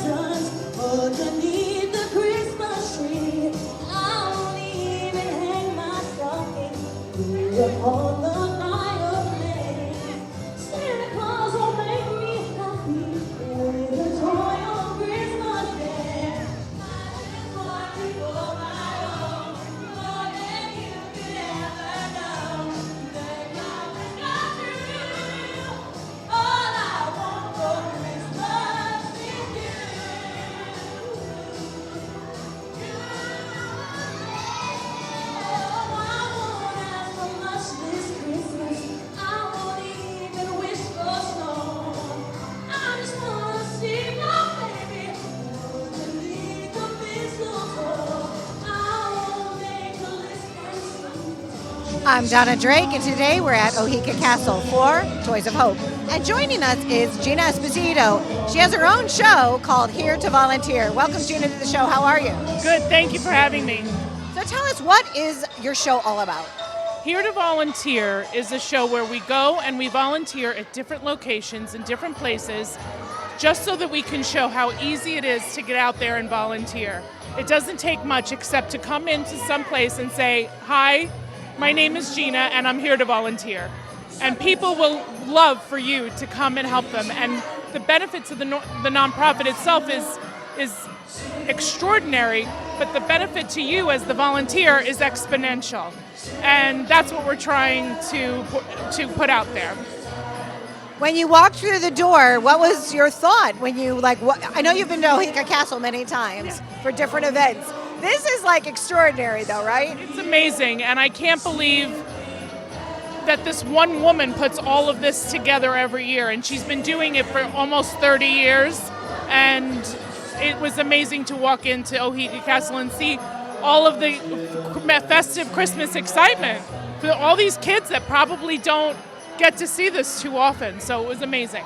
decorations underneath the Christmas tree. I won't even hang my stocking upon the fireplace. Santa Claus will make me happy with a toy on Christmas Day. I just want to go my own, more than you could ever know. The God is not true. All I want for Christmas is you. Oh, I won't ask for much this Christmas. I won't even wish for snow. I just wanna see my baby underneath the mistletoe. I won't make a list and sing. I'm Donna Drake, and today we're at Oheka Castle for Toys of Hope. And joining us is Gina Esposito. She has her own show called Here to Volunteer. Welcome, Gina, to the show. How are you? Good, thank you for having me. So tell us, what is your show all about? Here to Volunteer is a show where we go and we volunteer at different locations in different places just so that we can show how easy it is to get out there and volunteer. It doesn't take much except to come into some place and say, "Hi, my name is Gina and I'm here to volunteer." And people will love for you to come and help them. And the benefits of the nonprofit itself is extraordinary, but the benefit to you as the volunteer is exponential. And that's what we're trying to put out there. When you walked through the door, what was your thought when you, I know you've been to Oheka Castle many times for different events. This is extraordinary though, right? It's amazing, and I can't believe that this one woman puts all of this together every year, and she's been doing it for almost 30 years, and it was amazing to walk into Oheka Castle and see all of the festive Christmas excitement for all these kids that probably don't get to see this too often, so it was amazing.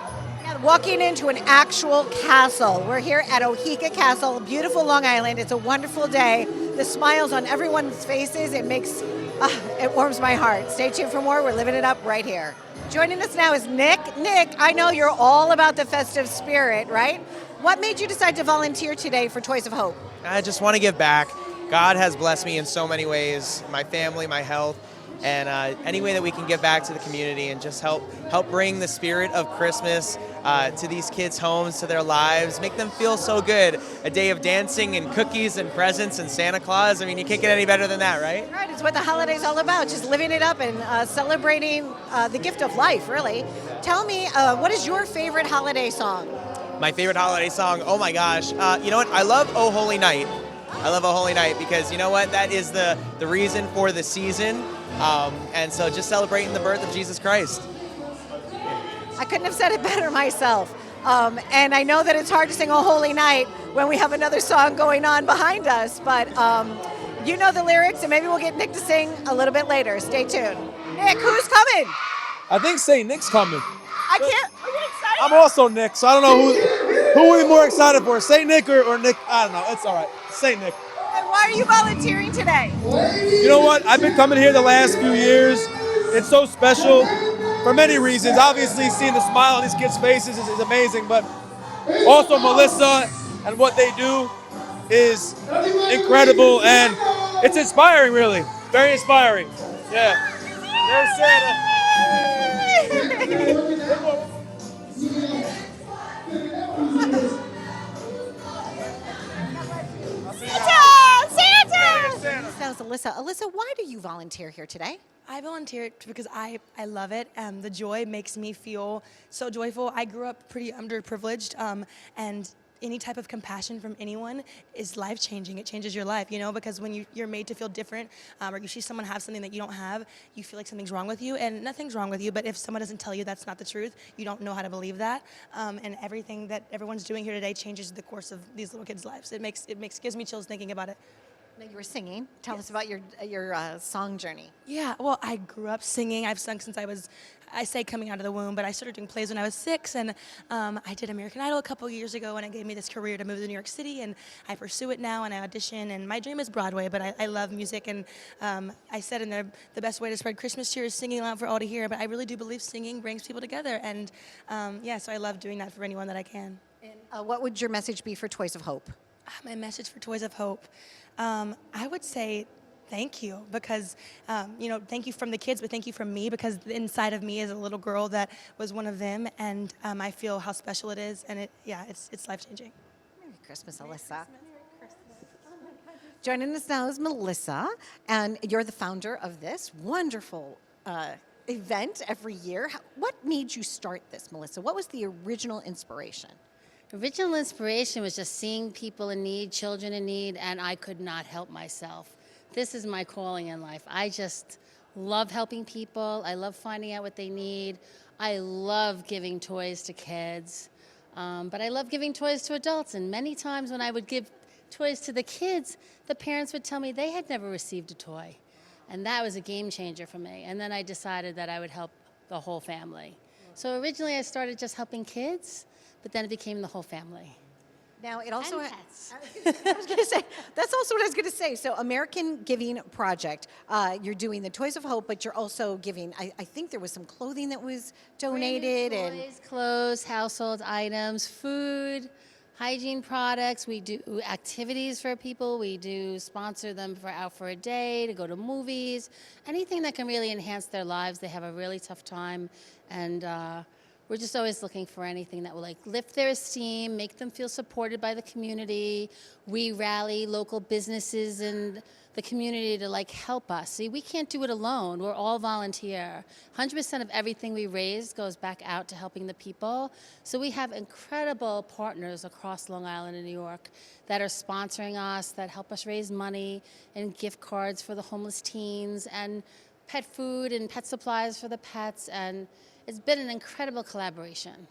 Walking into an actual castle. We're here at Oheka Castle, beautiful Long Island. It's a wonderful day. The smiles on everyone's faces, it warms my heart. Stay tuned for more. We're living it up right here. Joining us now is Nick. Nick, I know you're all about the festive spirit, right? What made you decide to volunteer today for Toys of Hope? I just want to give back. God has blessed me in so many ways, my family, my health, and any way that we can give back to the community and just help bring the spirit of Christmas to these kids' homes, to their lives, make them feel so good. A day of dancing and cookies and presents and Santa Claus. I mean, you can't get any better than that, right? Right, it's what the holiday's all about, just living it up and celebrating the gift of life, really. Tell me, what is your favorite holiday song? My favorite holiday song, oh my gosh. You know what? I love Oh Holy Night. I love Oh Holy Night because you know what? That is the reason for the season. And so just celebrating the birth of Jesus Christ. I couldn't have said it better myself. And I know that it's hard to sing Oh Holy Night when we have another song going on behind us, but you know the lyrics, and maybe we'll get Nick to sing a little bit later. Stay tuned. Nick, who's coming? I think St. Nick's coming. I can't. Are you excited? I'm also Nick, so I don't know who are we more excited for, St. Nick or Nick? I don't know. It's all right. St. Nick. And why are you volunteering today? You know what? I've been coming here the last few years. It's so special for many reasons. Obviously, seeing the smile on these kids' faces is amazing, but also Melissa and what they do is incredible, and it's inspiring, really. Very inspiring. Yeah. There's Santa. Sounds Alyssa. Alyssa, why do you volunteer here today? I volunteer because I love it. The joy makes me feel so joyful. I grew up pretty underprivileged, and any type of compassion from anyone is life-changing. It changes your life, because when you're made to feel different, or you see someone have something that you don't have, you feel like something's wrong with you, and nothing's wrong with you, but if someone doesn't tell you that's not the truth, you don't know how to believe that, and everything that everyone's doing here today changes the course of these little kids' lives. It gives me chills thinking about it. Now, you were singing. Tell us about your song journey. Yeah, well, I grew up singing. I've sung since I say coming out of the womb, but I started doing plays when I was 6, and I did American Idol a couple years ago, and it gave me this career to move to New York City, and I pursue it now, and I audition, and my dream is Broadway, but I love music, and I said in there, the best way to spread Christmas cheer is singing loud for all to hear, but I really do believe singing brings people together, and so I love doing that for anyone that I can. And What would your message be for Toys of Hope? My message for Toys of Hope, I would say thank you, because, thank you from the kids, but thank you from me, because inside of me is a little girl that was one of them, and I feel how special it is, and it's life-changing. Merry Christmas, Alyssa. Joining us now is Melissa, and you're the founder of this wonderful event every year. What made you start this, Melissa? What was the original inspiration? Original inspiration was just seeing people in need, children in need, and I could not help myself. This is my calling in life. I just love helping people. I love finding out what they need. I love giving toys to kids, but I love giving toys to adults. And many times when I would give toys to the kids, the parents would tell me they had never received a toy. And that was a game changer for me. And then I decided that I would help the whole family. So originally I started just helping kids, but then it became the whole family. Now, it also And pets. I was going to say, that's also what I was going to say. So, American Giving Project, you're doing the Toys of Hope, but you're also giving, I think there was some clothing that was donated. Branded toys, clothes, household items, food, hygiene products. We do activities for people. We do sponsor them for out for a day, to go to movies, anything that can really enhance their lives. They have a really tough time, and we're just always looking for anything that will lift their esteem, make them feel supported by the community. We rally local businesses and the community to help us. See, we can't do it alone. We're all volunteer. 100% of everything we raise goes back out to helping the people. So we have incredible partners across Long Island and New York that are sponsoring us, that help us raise money and gift cards for the homeless teens and pet food and pet supplies for the pets. And it's been an incredible collaboration.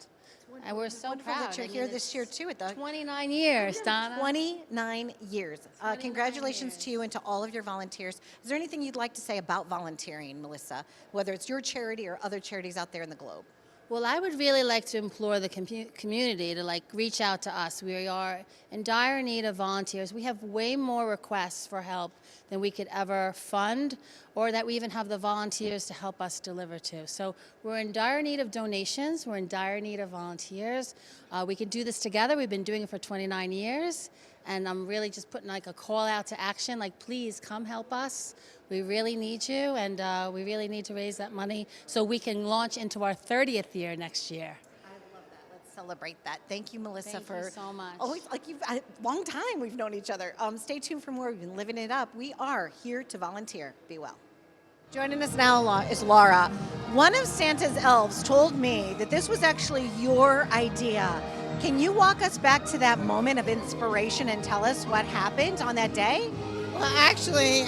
And we're so Wonderful proud. that you're here this year, too, at the 29 years, Donna. 29 years. Congratulations to you and to all of your volunteers. Is there anything you'd like to say about volunteering, Melissa, whether it's your charity or other charities out there in the globe? Well, I would really like to implore the community to reach out to us. We are in dire need of volunteers. We have way more requests for help than we could ever fund, or that we even have the volunteers to help us deliver to. So we're in dire need of donations. We're in dire need of volunteers. We can do this together. We've been doing it for 29 years. And I'm really just putting a call out to action, please come help us. We really need you, and we really need to raise that money so we can launch into our 30th year next year. I love that. Let's celebrate that. Thank you, Melissa, Thank you so much. Always, a long time we've known each other. Stay tuned for more. We've been living it up. We are here to volunteer. Be well. Joining us now is Laura. One of Santa's elves told me that this was actually your idea. Can you walk us back to that moment of inspiration and tell us what happened on that day? Well, actually,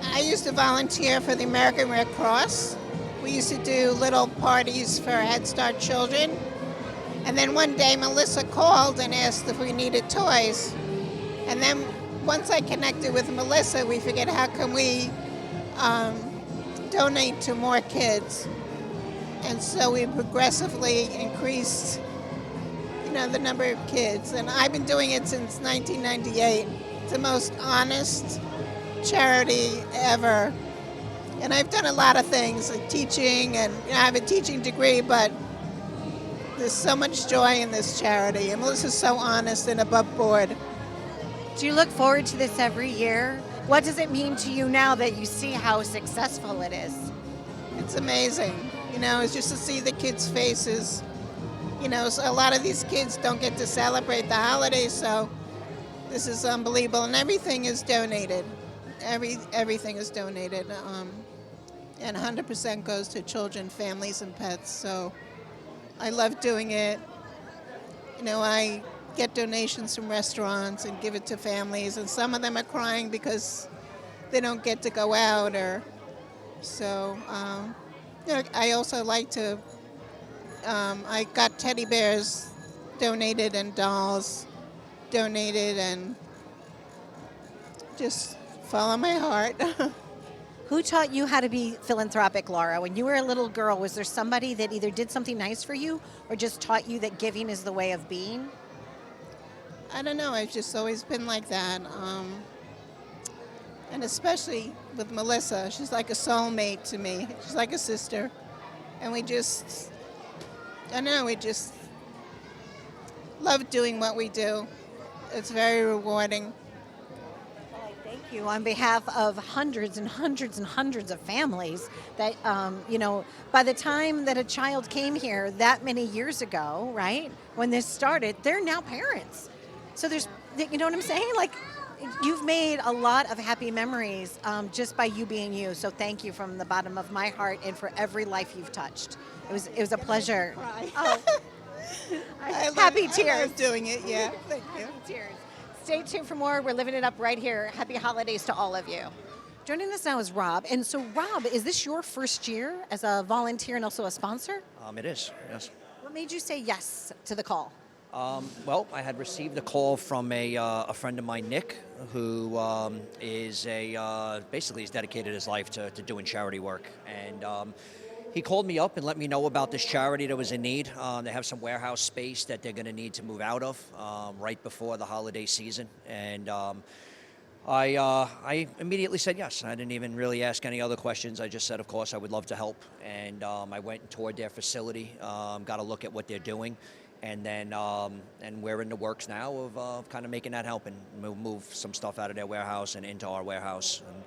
I used to volunteer for the American Red Cross. We used to do little parties for Head Start children. And then one day Melissa called and asked if we needed toys. And then once I connected with Melissa, we figured how can we donate to more kids. And so we progressively increased the number of kids. And I've been doing it since 1998. It's the most honest charity ever. And I've done a lot of things, like teaching, and I have a teaching degree, but there's so much joy in this charity. And Melissa's so honest and above board. Do you look forward to this every year? What does it mean to you now that you see how successful it is? It's amazing. It's just to see the kids' faces. So a lot of these kids don't get to celebrate the holidays, so this is unbelievable. And everything is donated. Everything is donated. And 100% goes to children, families, and pets. So I love doing it. I get donations from restaurants and give it to families, and some of them are crying because they don't get to go out. I also like to, I got teddy bears donated and dolls donated, and just follow my heart. Who taught you how to be philanthropic, Laura? When you were a little girl, was there somebody that either did something nice for you or just taught you that giving is the way of being? I don't know. I've just always been like that. And especially with Melissa, she's like a soulmate to me. She's like a sister. And we just love doing what we do. It's very rewarding. Thank you on behalf of hundreds and hundreds and hundreds of families that, by the time that a child came here that many years ago, right, when this started, they're now parents. So there's, you know what I'm saying? Like, you've made a lot of happy memories just by you being you. So thank you from the bottom of my heart and for every life you've touched. It was a pleasure. Oh, happy tears. I love doing it, yeah. Thank you. Happy tears. Stay tuned for more. We're living it up right here. Happy holidays to all of you. Joining us now is Rob. And so, Rob, is this your first year as a volunteer and also a sponsor? It is, yes. What made you say yes to the call? Well, I had received a call from a friend of mine, Nick, who is basically has dedicated his life to doing charity work. And he called me up and let me know about this charity that was in need. They have some warehouse space that they're going to need to move out of right before the holiday season. And I immediately said yes. I didn't even really ask any other questions. I just said, of course, I would love to help. And I went and toured their facility, got a look at what they're doing. And then and we're in the works now of kind of making that happen, move some stuff out of their warehouse and into our warehouse. And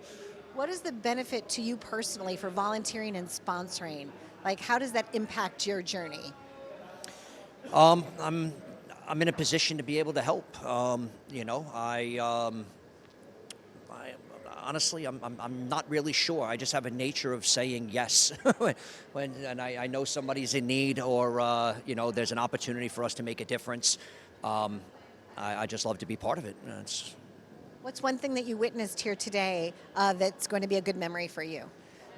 what is the benefit to you personally for volunteering and sponsoring? Like, how does that impact your journey? I'm in a position to be able to help. Honestly, I'm not really sure. I just have a nature of saying yes when I know somebody's in need or there's an opportunity for us to make a difference. I just love to be part of it. What's one thing that you witnessed here today that's going to be a good memory for you?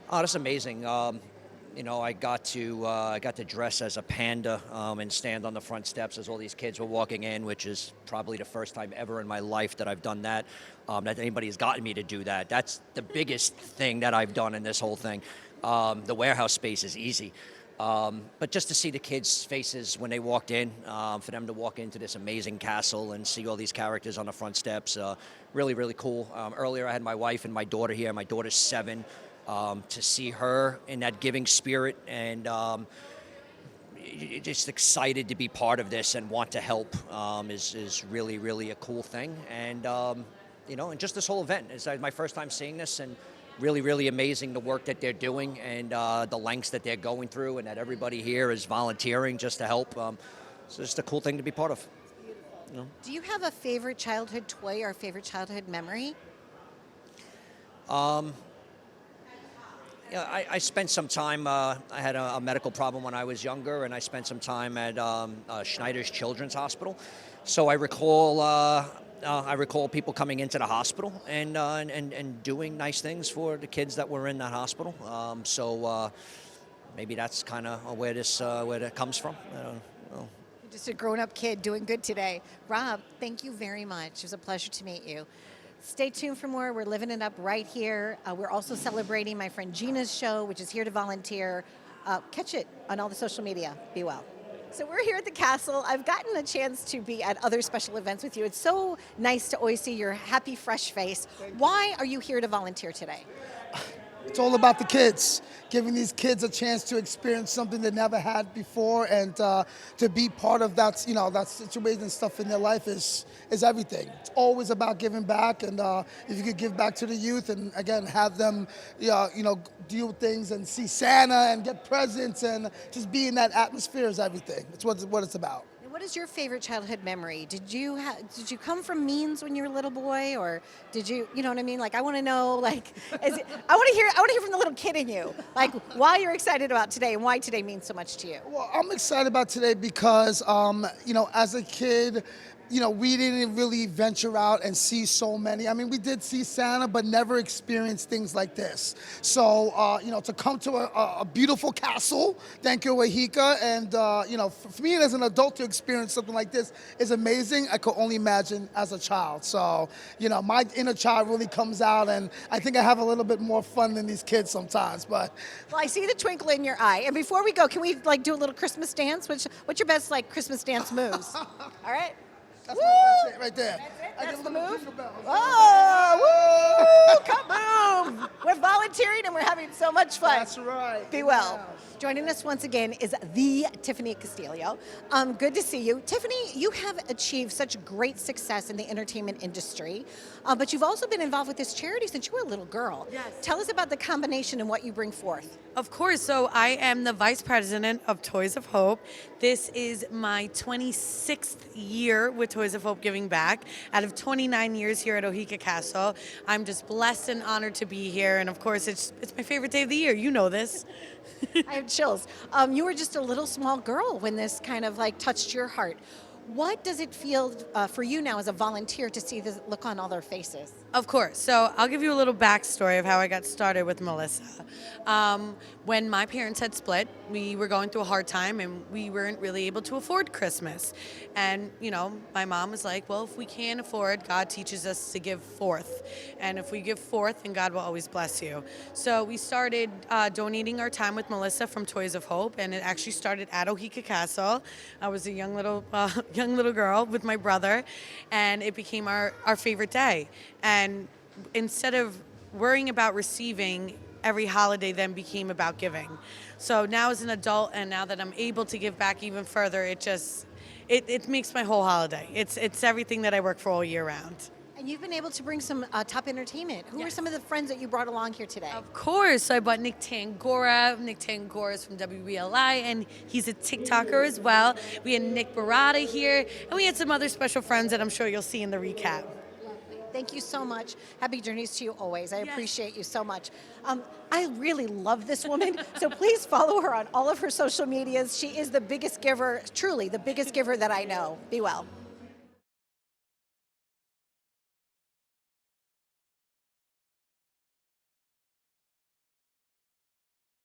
Oh, that's amazing. I got to dress as a panda and stand on the front steps as all these kids were walking in, which is probably the first time ever in my life that I've done that. That anybody has gotten me to do that. That's the biggest thing that I've done in this whole thing. The warehouse space is easy. But just to see the kids' faces when they walked in, for them to walk into this amazing castle and see all these characters on the front steps, really, really cool. Earlier I had my wife and my daughter here. My daughter's 7. To see her in that giving spirit and just excited to be part of this and want to help is really, really a cool thing. And, and just this whole event. It's my first time seeing this and really, really amazing the work that they're doing and the lengths that they're going through and that everybody here is volunteering just to help. It's just a cool thing to be part of. Do you have a favorite childhood toy or a favorite childhood memory? I spent some time, I had a medical problem when I was younger, and I spent some time at Schneider's Children's Hospital. So I recall people coming into the hospital and doing nice things for the kids that were in that hospital. So maybe that's kind of where that comes from. You're just a grown-up kid doing good today. Rob, thank you very much. It was a pleasure to meet you. Stay tuned for more. We're living it up right here. We're also celebrating my friend Gina's show, which is here to volunteer. Catch it on all the social media. Be well. So we're here at the castle. I've gotten a chance to be at other special events with you. It's so nice to always see your happy, fresh face. Why are you here to volunteer today? It's all about the kids, giving these kids a chance to experience something they never had before, and to be part of that, that situation and stuff in their life is everything. It's always about giving back, and if you could give back to the youth, and again have them, do things and see Santa and get presents and just be in that atmosphere is everything. It's what it's about. What is your favorite childhood memory? Did you come from means when you were a little boy, or did you know what I mean? Like, I want to know, I want to hear from the little kid in you, like why you're excited about today and why today means so much to you. Well, I'm excited about today because, as a kid, we didn't really venture out and see so many. I mean, we did see Santa, but never experienced things like this. So, to come to a beautiful castle, thank you, Oheka, and, for me as an adult to experience something like this is amazing. I could only imagine as a child. So, my inner child really comes out, and I think I have a little bit more fun than these kids sometimes, but. Well, I see the twinkle in your eye. And before we go, can we, do a little Christmas dance? What's your best, Christmas dance moves? All right? That's it right there. That's the move? Oh, woo, kaboom! We're volunteering and we're having so much fun. That's right. Be well. Joining us once again is the Tiffany Castillo. Good to see you. Tiffany, you have achieved such great success in the entertainment industry, but you've also been involved with this charity since you were a little girl. Yes. Tell us about the combination and what you bring forth. Of course. So I am the vice president of Toys of Hope. This is my 26th year with Toys of Hope giving back. Out of 29 years here at Oheka Castle, I'm just blessed and honored to be here. And of course, it's my favorite day of the year. You know this. I have chills. You were just a little small girl when this kind of like touched your heart. What does it feel for you now as a volunteer to see the look on all their faces? Of course. So I'll give you a little backstory of how I got started with Melissa. When my parents had split, we were going through a hard time and we weren't really able to afford Christmas. And, you know, my mom was like, well, if we can't afford, God teaches us to give forth. And if we give forth, then God will always bless you. So we started donating our time with Melissa from Toys of Hope, and it actually started at Oheka Castle. I was a young little girl with my brother, and it became our favorite day. And instead of worrying about receiving, every holiday then became about giving. So now as an adult, and now that I'm able to give back even further, it makes my whole holiday. It's everything that I work for all year round. And you've been able to bring some top entertainment. Who are some of the friends that you brought along here today? Of course, I brought Nick Tangorra. Nick Tangorra is from WBLI, and he's a TikToker as well. We had Nick Barrotta here, and we had some other special friends that I'm sure you'll see in the recap. Thank you so much. Happy journeys to you always. I appreciate you so much. I really love this woman, so please follow her on all of her social medias. She is the biggest giver, truly the biggest giver that I know. Be well.